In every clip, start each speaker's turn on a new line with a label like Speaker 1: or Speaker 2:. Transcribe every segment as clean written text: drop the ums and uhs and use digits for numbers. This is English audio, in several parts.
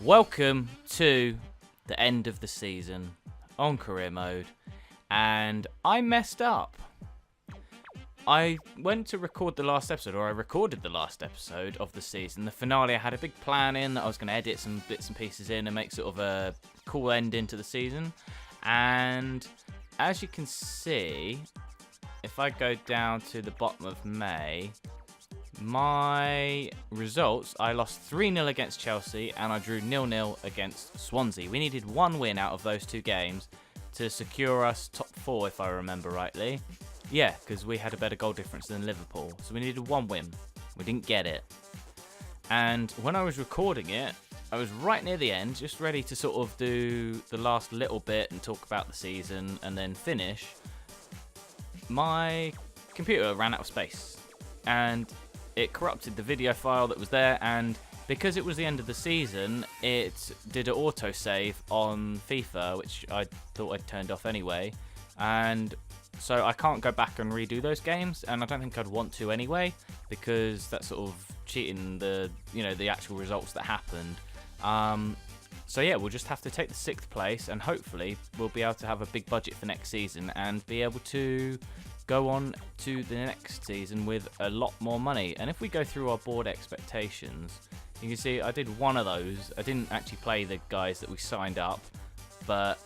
Speaker 1: Welcome to the end of the season on career mode, and I messed up. I went to record the last episode, or I recorded the last episode of the season, the finale. I had a big plan in that I was going to edit some bits and pieces in and make sort of a cool ending to the season. And as you can see, if I go down to the bottom of May, my results, I lost 3-0 against Chelsea and I drew 0-0 against Swansea. We needed one win out of those two games to secure us top 4, if I remember rightly. Yeah, because we had a better goal difference than Liverpool. So we needed one win. We didn't get it. And when I was recording it, I was right near the end, just ready to sort of do the last little bit and talk about the season and then finish. My computer ran out of space and it corrupted the video file that was there, and because it was the end of the season, it did an autosave on FIFA, which I thought I'd turned off anyway, and so I can't go back and redo those games, and I don't think I'd want to anyway, because that's sort of cheating the actual results that happened. So yeah, we'll just have to take the 6th place, and hopefully we'll be able to have a big budget for next season and be able to go on to the next season with a lot more money. And if we go through our board expectations, you can see I did one of those. I didn't actually play the guys that we signed up, but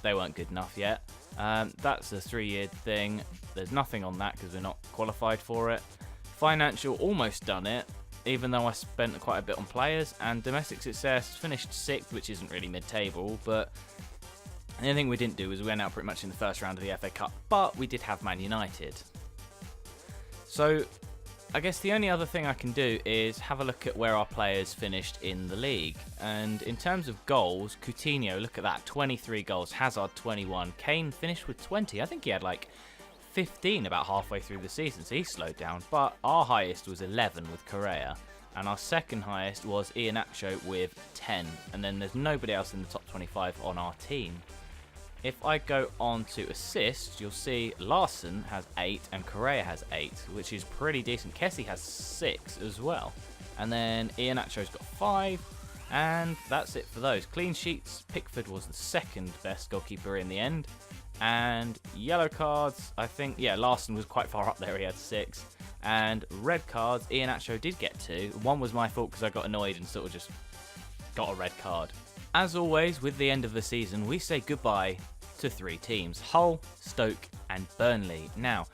Speaker 1: they weren't good enough yet. That's a 3-year thing. There's nothing on that because we're not qualified for it. Financial, almost done it, even though I spent quite a bit on players. And domestic success, finished 6th, which isn't really mid-table, but the only thing we didn't do was we went out pretty much in the first round of the FA Cup, but we did have Man United. So I guess the only other thing I can do is have a look at where our players finished in the league. And in terms of goals, Coutinho, look at that, 23 goals, Hazard 21, Kane finished with 20. I think he had like 15 about halfway through the season, so he slowed down. But our highest was 11 with Correa, and our second highest was Iheanacho with 10. And then there's nobody else in the top 25 on our team. If I go on to assists, you'll see Larson has 8 and Correa has 8, which is pretty decent. Kessie has 6 as well. And then Iheanacho's got 5, and that's it for those. Clean sheets, Pickford was the 2nd best goalkeeper in the end. And yellow cards, I think, yeah, Larson was quite far up there, he had 6. And red cards, Iheanacho did get 2. One was my fault because I got annoyed and sort of just got a red card. As always, with the end of the season, we say goodbye to 3 teams, Hull, Stoke and Burnley. Now,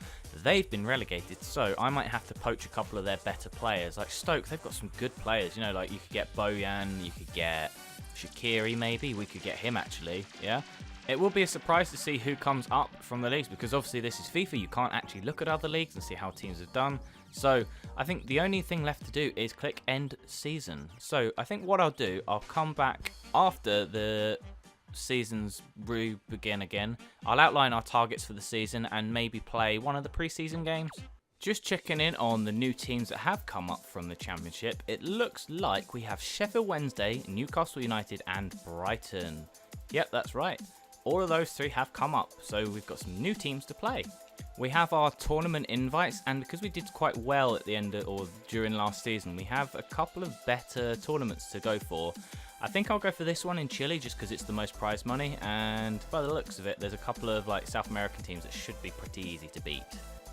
Speaker 1: they've been relegated, so I might have to poach a couple of their better players. Like Stoke, they've got some good players, like you could get Bojan, you could get Shaqiri maybe, we could get him actually, yeah? It will be a surprise to see who comes up from the leagues, because obviously this is FIFA, you can't actually look at other leagues and see how teams have done. So I think the only thing left to do is click end season. So I think what I'll do, I'll come back after the seasons begin again. I'll outline our targets for the season and maybe play one of the pre-season games. Just checking in on the new teams that have come up from the Championship. It looks like we have Sheffield Wednesday, Newcastle United and Brighton. Yep, that's right. All of those 3 have come up, so we've got some new teams to play. We have our tournament invites, and because we did quite well at the end or during last season, we have a couple of better tournaments to go for. I think I'll go for this one in Chile just because it's the most prize money, and by the looks of it, there's a couple of South American teams that should be pretty easy to beat.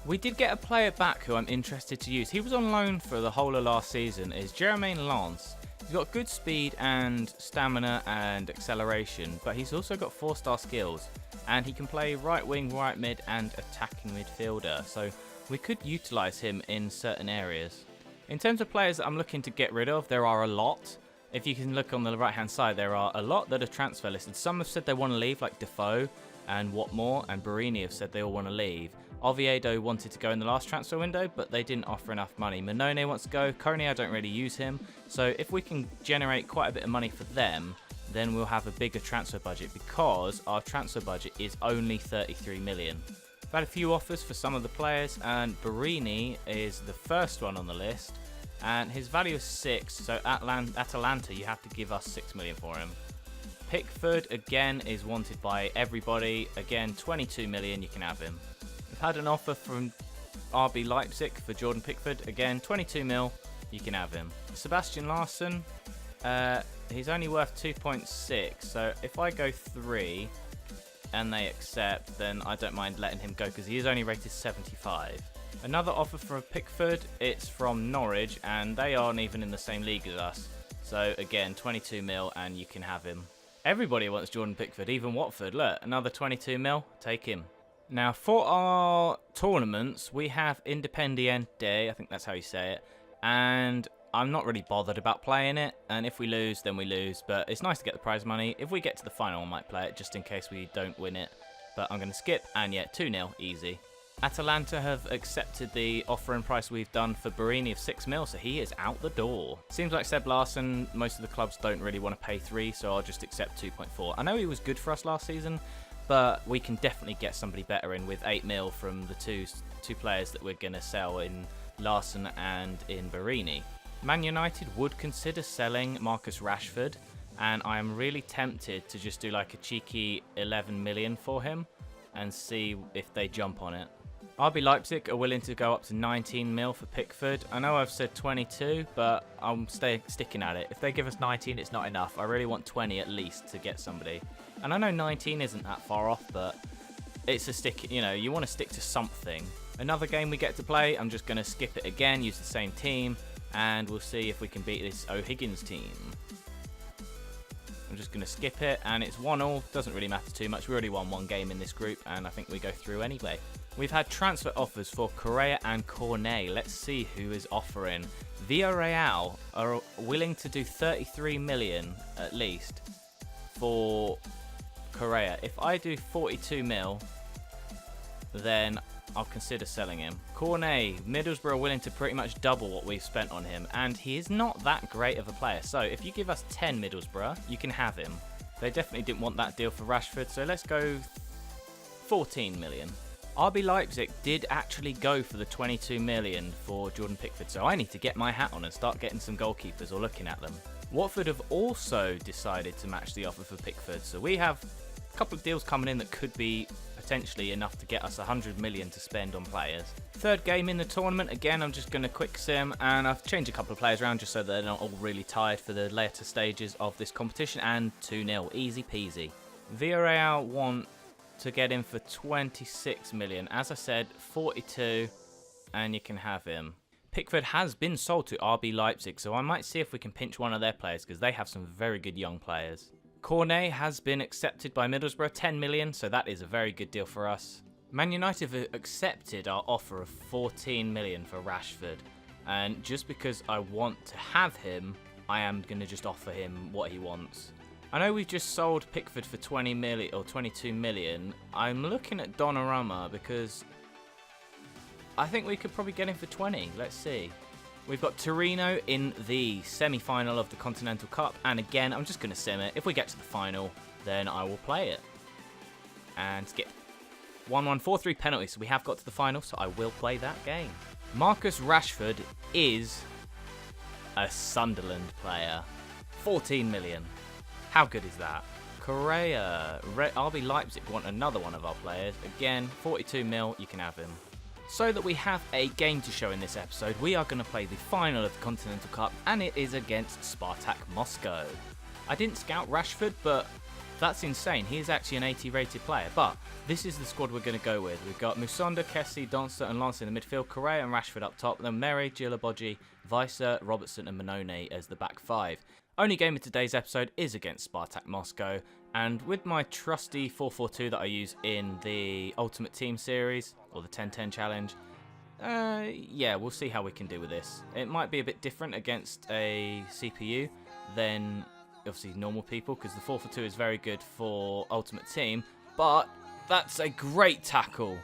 Speaker 1: We did get a player back who I'm interested to use. He was on loan for the whole of last season, is Jermaine Lance. He's got good speed and stamina and acceleration, but he's also got 4-star skills, and he can play right wing, right mid and attacking midfielder, so we could utilise him in certain areas. In terms of players that I'm looking to get rid of, there are a lot. If you can look on the right hand side, there are a lot that are transfer listed. Some have said they want to leave, like Defoe and Watmore, and Barini have said they all want to leave. Oviedo wanted to go in the last transfer window, but they didn't offer enough money. Manone wants to go. Coney, I don't really use him. So if we can generate quite a bit of money for them, then we'll have a bigger transfer budget, because our transfer budget is only 33 million. I've had a few offers for some of the players, and Barini is the first one on the list, and his value is 6, so Atalanta, you have to give us 6 million for him. Pickford, again, is wanted by everybody. Again, 22 million, you can have him. We've had an offer from RB Leipzig for Jordan Pickford. Again, 22 mil, you can have him. Sebastian Larsson, He's only worth 2.6, so if I go 3 and they accept, then I don't mind letting him go because he is only rated 75. Another offer from Pickford, it's from Norwich, and they aren't even in the same league as us. So again, 22 mil and you can have him. Everybody wants Jordan Pickford, even Watford. Look, another 22 mil, take him. Now for our tournaments, we have Independiente, I think that's how you say it, and I'm not really bothered about playing it, and if we lose, then we lose, but it's nice to get the prize money. If we get to the final, I might play it, just in case we don't win it, but I'm going to skip, and yeah, 2-0, easy. Atalanta have accepted the offering price we've done for Barini of 6 mil, so he is out the door. Seems like Seb Larsson, most of the clubs don't really want to pay 3, so I'll just accept 2.4. I know he was good for us last season, but we can definitely get somebody better in with 8 mil from the two players that we're going to sell in Larsson and in Barini. Man United would consider selling Marcus Rashford, and I am really tempted to just do like a cheeky 11 million for him and see if they jump on it. RB Leipzig are willing to go up to 19 mil for Pickford. I know I've said 22, but I'm sticking at it. If they give us 19, it's not enough. I really want 20 at least to get somebody. And I know 19 isn't that far off, but it's a stick. You know, you want to stick to something. Another game we get to play, I'm just going to skip it again, use the same team, and we'll see if we can beat this O'Higgins team. I'm just going to skip it, and it's 1-1. Doesn't really matter too much. We already won one game in this group, and I think we go through anyway. We've had transfer offers for Correa and Cornet. Let's see who is offering. Villarreal are willing to do 33 million at least for Correa. If I do 42 mil, then I'll consider selling him. Cornet, Middlesbrough are willing to pretty much double what we've spent on him, and he is not that great of a player. So if you give us 10 Middlesbrough, you can have him. They definitely didn't want that deal for Rashford, so let's go 14 million. RB Leipzig did actually go for the 22 million for Jordan Pickford, so I need to get my hat on and start getting some goalkeepers or looking at them. Watford have also decided to match the offer for Pickford, so we have a couple of deals coming in that could be potentially enough to get us 100 million to spend on players. Third game in the tournament, again I'm just going to quick sim, and I've changed a couple of players around just so they're not all really tired for the later stages of this competition, and 2-0, easy peasy. Villarreal want to get him for 26 million. As I said, 42, and you can have him. Pickford has been sold to RB Leipzig, so I might see if we can pinch one of their players because they have some very good young players. Cornet has been accepted by Middlesbrough, 10 million, so that is a very good deal for us. Man United have accepted our offer of 14 million for Rashford, and just because I want to have him, I am going to just offer him what he wants. I know we've just sold Pickford for 20 million or 22 million. I'm looking at Donnarumma because I think we could probably get him for 20. Let's see. We've got Torino in the semi-final of the Continental Cup, and again, I'm just going to sim it. If we get to the final, then I will play it. And skip. 1-1, 4-3 penalties. So we have got to the final, so I will play that game. Marcus Rashford is a Sunderland player. 14 million. How good is that? Correa, RB Leipzig want another one of our players. Again, 42 mil, you can have him. So that we have a game to show in this episode, we are going to play the final of the Continental Cup, and it is against Spartak Moscow. I didn't scout Rashford, but that's insane. He is actually an 80 rated player, but this is the squad we're going to go with. We've got Musonda, Kessie, Donster and Lance in the midfield, Correa and Rashford up top, then Mary, Gilabogi, Weiser, Robertson and Manone as the back five. Only game of today's episode is against Spartak Moscow, and with my trusty 4-4-2 that I use in the Ultimate Team series, or the 10-10 challenge, yeah, we'll see how we can do with this. It might be a bit different against a CPU than obviously normal people, because the 4-4-2 is very good for Ultimate Team, but that's a great tackle,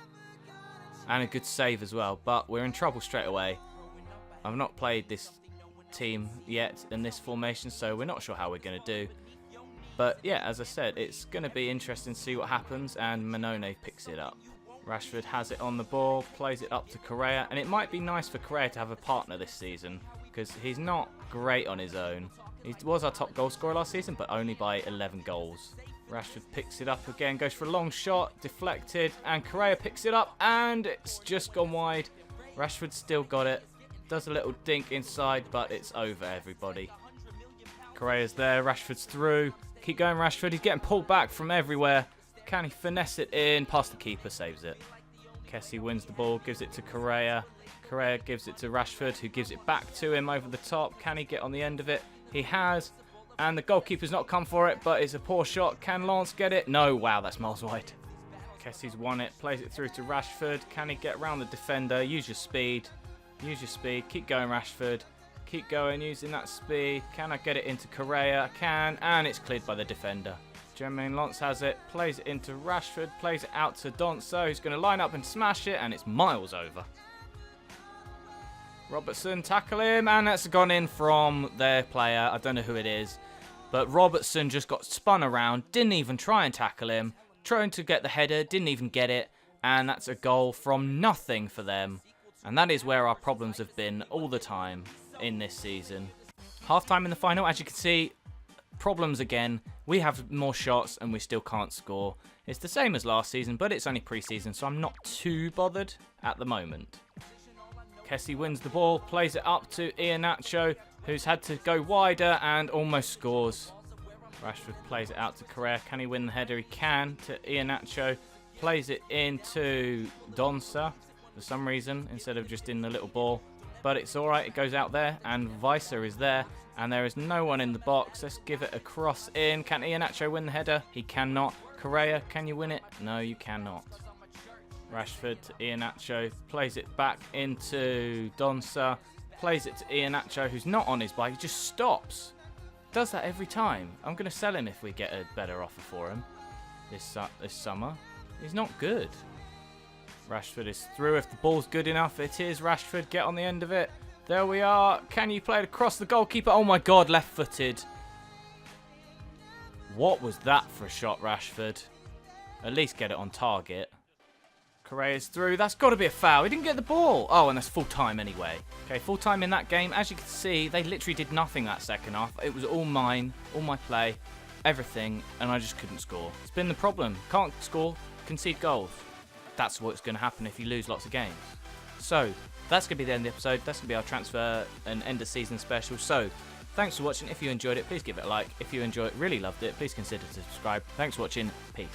Speaker 1: and a good save as well, but we're in trouble straight away. I've not played this team yet in this formation, so we're not sure how we're going to do, but yeah, as I said, it's going to be interesting to see what happens, and Manone picks it up. Rashford has it on the ball, plays it up to Correa, and it might be nice for Correa to have a partner this season because he's not great on his own. He was our top goal scorer last season, but only by 11 goals. Rashford picks it up again, goes for a long shot, deflected, and Correa picks it up, and it's just gone wide. Rashford still got it. Does a little dink inside, but it's over, everybody. Correa's there. Rashford's through. Keep going, Rashford. He's getting pulled back from everywhere. Can he finesse it in? Past the keeper, saves it. Kessie wins the ball, gives it to Correa. Correa gives it to Rashford, who gives it back to him over the top. Can he get on the end of it? He has. And the goalkeeper's not come for it, but it's a poor shot. Can Lance get it? No. Wow, that's miles wide. Kessie's won it. Plays it through to Rashford. Can he get around the defender? Use your speed. Use your speed. Keep going, Rashford. Keep going, using that speed. Can I get it into Correa? I can. And it's cleared by the defender. Jermaine Lance has it. Plays it into Rashford. Plays it out to Donso, who's going to line up and smash it. And it's miles over. Robertson, tackle him. And that's gone in from their player. I don't know who it is. But Robertson just got spun around. Didn't even try and tackle him. Trying to get the header. Didn't even get it. And that's a goal from nothing for them. And that is where our problems have been all the time in this season. Half-time in the final. As you can see, problems again. We have more shots and we still can't score. It's the same as last season, but it's only pre-season, so I'm not too bothered at the moment. Kessie wins the ball, plays it up to Iheanacho, who's had to go wider and almost scores. Rashford plays it out to Correa. Can he win the header? He can, to Iheanacho. Plays it into Donsa for some reason, instead of just in the little ball. But it's alright, it goes out there, and Weiser is there, and there is no one in the box. Let's give it a cross in. Can Iheanacho win the header? He cannot. Correa, can you win it? No, you cannot. Rashford to Iheanacho, plays it back into Donsa, plays it to Iheanacho, who's not on his bike, he just stops. Does that every time. I'm going to sell him if we get a better offer for him this summer. He's not good. Rashford is through if the ball's good enough. It is. Rashford, get on the end of it. There we are. Can you play it across the goalkeeper? Oh my god, left-footed. What was that for a shot, Rashford? At least get it on target. Correa's through. That's got to be a foul. He didn't get the ball. Oh, and that's full time anyway. Okay, full time in that game. As you can see, they literally did nothing that second half. It was all mine, all my play, everything, and I just couldn't score. It's been the problem. Can't score, concede goals. That's what's going to happen if you lose lots of games. So, that's going to be the end of the episode. That's going to be our transfer and end of season special. So, thanks for watching. If you enjoyed it, please give it a like. If you enjoyed it, really loved it, please consider to subscribe. Thanks for watching. Peace.